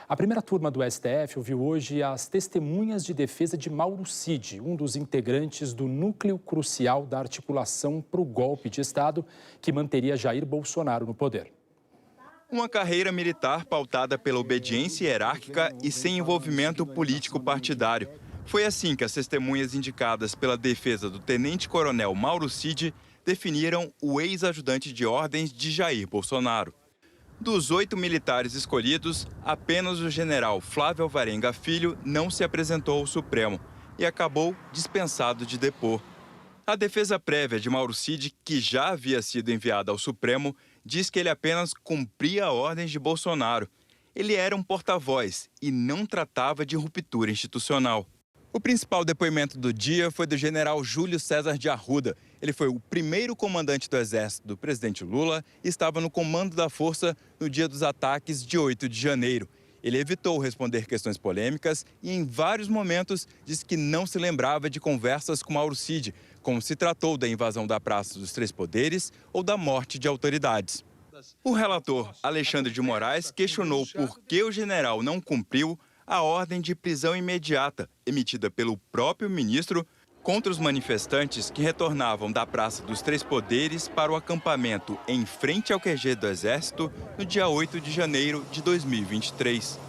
A primeira turma do STF ouviu hoje as testemunhas de defesa de Mauro Cid, um dos integrantes do núcleo crucial da articulação para o golpe de Estado que manteria Jair Bolsonaro no poder. Uma carreira militar pautada pela obediência hierárquica e sem envolvimento político partidário. Foi assim que as testemunhas indicadas pela defesa do tenente-coronel Mauro Cid definiram o ex-ajudante de ordens de Jair Bolsonaro. Dos 8 militares escolhidos, apenas o general Flávio Alvarenga Filho não se apresentou ao Supremo e acabou dispensado de depor. A defesa prévia de Mauro Cid, que já havia sido enviada ao Supremo, diz que ele apenas cumpria ordens de Bolsonaro. Ele era um porta-voz e não tratava de ruptura institucional. O principal depoimento do dia foi do general Júlio César de Arruda. Ele foi o primeiro comandante do exército do presidente Lula e estava no comando da força no dia dos ataques de 8 de janeiro. Ele evitou responder questões polêmicas e, em vários momentos, disse que não se lembrava de conversas com Mauro Cid, como se tratou da invasão da Praça dos Três Poderes ou da morte de autoridades. O relator Alexandre de Moraes questionou por que o general não cumpriu a ordem de prisão imediata emitida pelo próprio ministro contra os manifestantes que retornavam da Praça dos Três Poderes para o acampamento em frente ao QG do Exército no dia 8 de janeiro de 2023.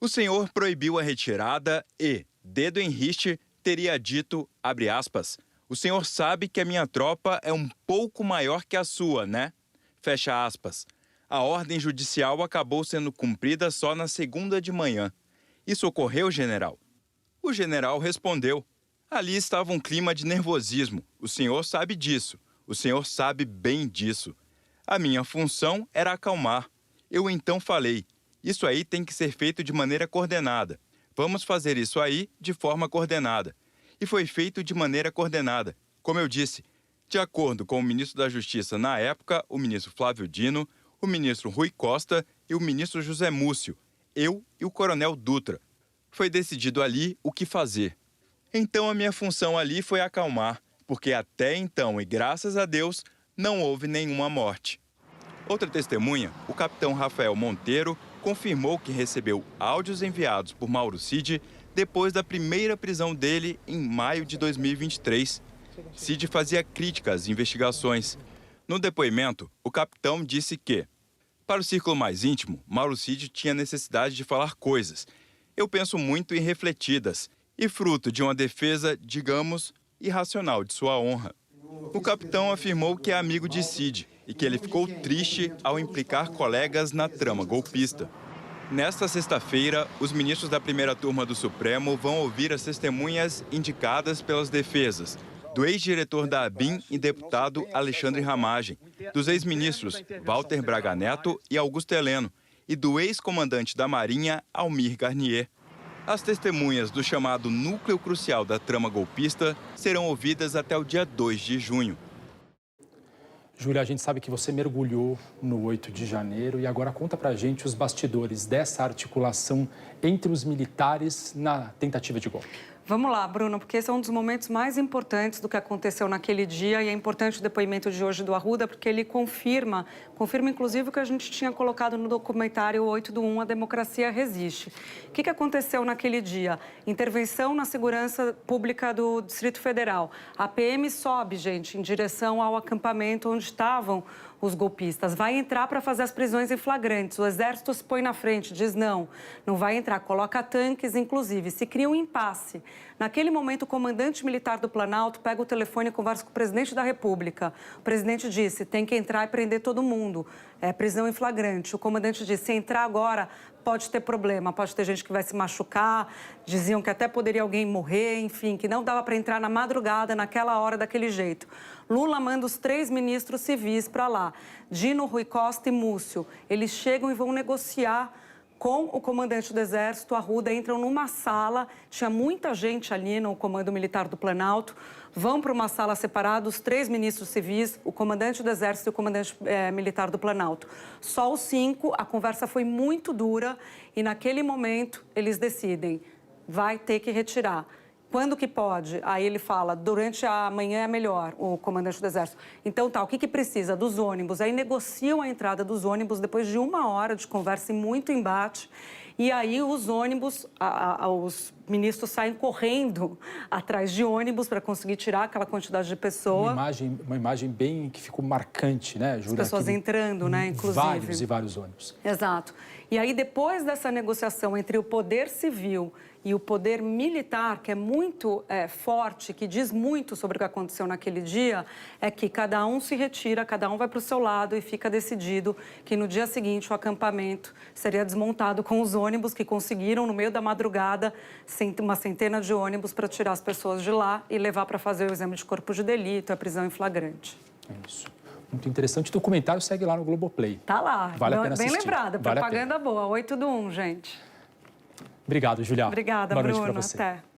O senhor proibiu a retirada e, dedo em riste, teria dito, abre aspas, o senhor sabe que a minha tropa é um pouco maior que a sua, né? Fecha aspas. A ordem judicial acabou sendo cumprida só na segunda de manhã. Isso ocorreu, general? O general respondeu. Ali estava um clima de nervosismo. O senhor sabe disso. O senhor sabe bem disso. A minha função era acalmar. Eu então falei, isso aí tem que ser feito de maneira coordenada. Vamos fazer isso aí de forma coordenada. E foi feito de maneira coordenada. Como eu disse, de acordo com o ministro da Justiça na época, o ministro Flávio Dino, o ministro Rui Costa e o ministro José Múcio, eu e o coronel Dutra. Foi decidido ali o que fazer. Então a minha função ali foi acalmar, porque até então, e graças a Deus, não houve nenhuma morte. Outra testemunha, o capitão Rafael Monteiro, confirmou que recebeu áudios enviados por Mauro Cid depois da primeira prisão dele em maio de 2023. Cid fazia críticas às investigações. No depoimento, o capitão disse que, para o círculo mais íntimo, Mauro Cid tinha necessidade de falar coisas. Eu penso muito em refletidas e fruto de uma defesa, digamos, irracional de sua honra. O capitão afirmou que é amigo de Cid e que ele ficou triste ao implicar colegas na trama golpista. Nesta sexta-feira, os ministros da primeira turma do Supremo vão ouvir as testemunhas indicadas pelas defesas do ex-diretor da ABIN e deputado Alexandre Ramagem, dos ex-ministros Walter Braga Neto e Augusto Heleno e do ex-comandante da Marinha, Almir Garnier. As testemunhas do chamado núcleo crucial da trama golpista serão ouvidas até o dia 2 de junho. Júlia, a gente sabe que você mergulhou no 8 de janeiro e agora conta pra gente os bastidores dessa articulação entre os militares na tentativa de golpe. Vamos lá, Bruno, porque esse é um dos momentos mais importantes do que aconteceu naquele dia e é importante o depoimento de hoje do Arruda, porque ele confirma inclusive o que a gente tinha colocado no documentário 8/1, A Democracia Resiste. O que aconteceu naquele dia? Intervenção na segurança pública do Distrito Federal. A PM sobe, gente, em direção ao acampamento onde estavam os golpistas. Vai entrar para fazer as prisões em flagrantes. O Exército se põe na frente, diz não vai entrar, coloca tanques, inclusive. Se cria um impasse. Naquele momento, o comandante militar do Planalto pega o telefone e conversa com o presidente da República. O presidente disse, tem que entrar e prender todo mundo. É prisão em flagrante. O comandante disse, se entrar agora, pode ter problema, pode ter gente que vai se machucar. Diziam que até poderia alguém morrer, enfim, que não dava para entrar na madrugada, naquela hora, daquele jeito. Lula manda os 3 ministros civis para lá, Dino, Rui Costa e Múcio. Eles chegam e vão negociar com o comandante do Exército. Arruda, entram numa sala, tinha muita gente ali no Comando Militar do Planalto, vão para uma sala separada, os 3 ministros civis, o comandante do Exército e o comandante militar do Planalto. Só os 5, a conversa foi muito dura e naquele momento eles decidem, vai ter que retirar. Quando que pode? Aí ele fala, durante a manhã é melhor, o comandante do Exército. Então tá, o que que precisa? Dos ônibus. Aí negociam a entrada dos ônibus depois de 1 hora de conversa e muito embate. E aí os ônibus, os ministros saem correndo atrás de ônibus para conseguir tirar aquela quantidade de pessoa. Uma imagem bem que ficou marcante, né, Júlia? As pessoas entrando, né, inclusive. Vários e vários ônibus. Exato. E aí, depois dessa negociação entre o poder civil e o poder militar, que é muito forte, que diz muito sobre o que aconteceu naquele dia, é que cada um se retira, cada um vai para o seu lado e fica decidido que no dia seguinte o acampamento seria desmontado com os ônibus que conseguiram, no meio da madrugada, uma centena de ônibus para tirar as pessoas de lá e levar para fazer o exame de corpo de delito, a prisão em flagrante. É isso. Muito interessante. O documentário segue lá no Globoplay. Tá lá. Vale a pena assistir. Bem lembrada. Vale propaganda boa. 8 do 1, gente. Obrigado, Julia. Obrigada, Boa Bruno. noite para você. Até.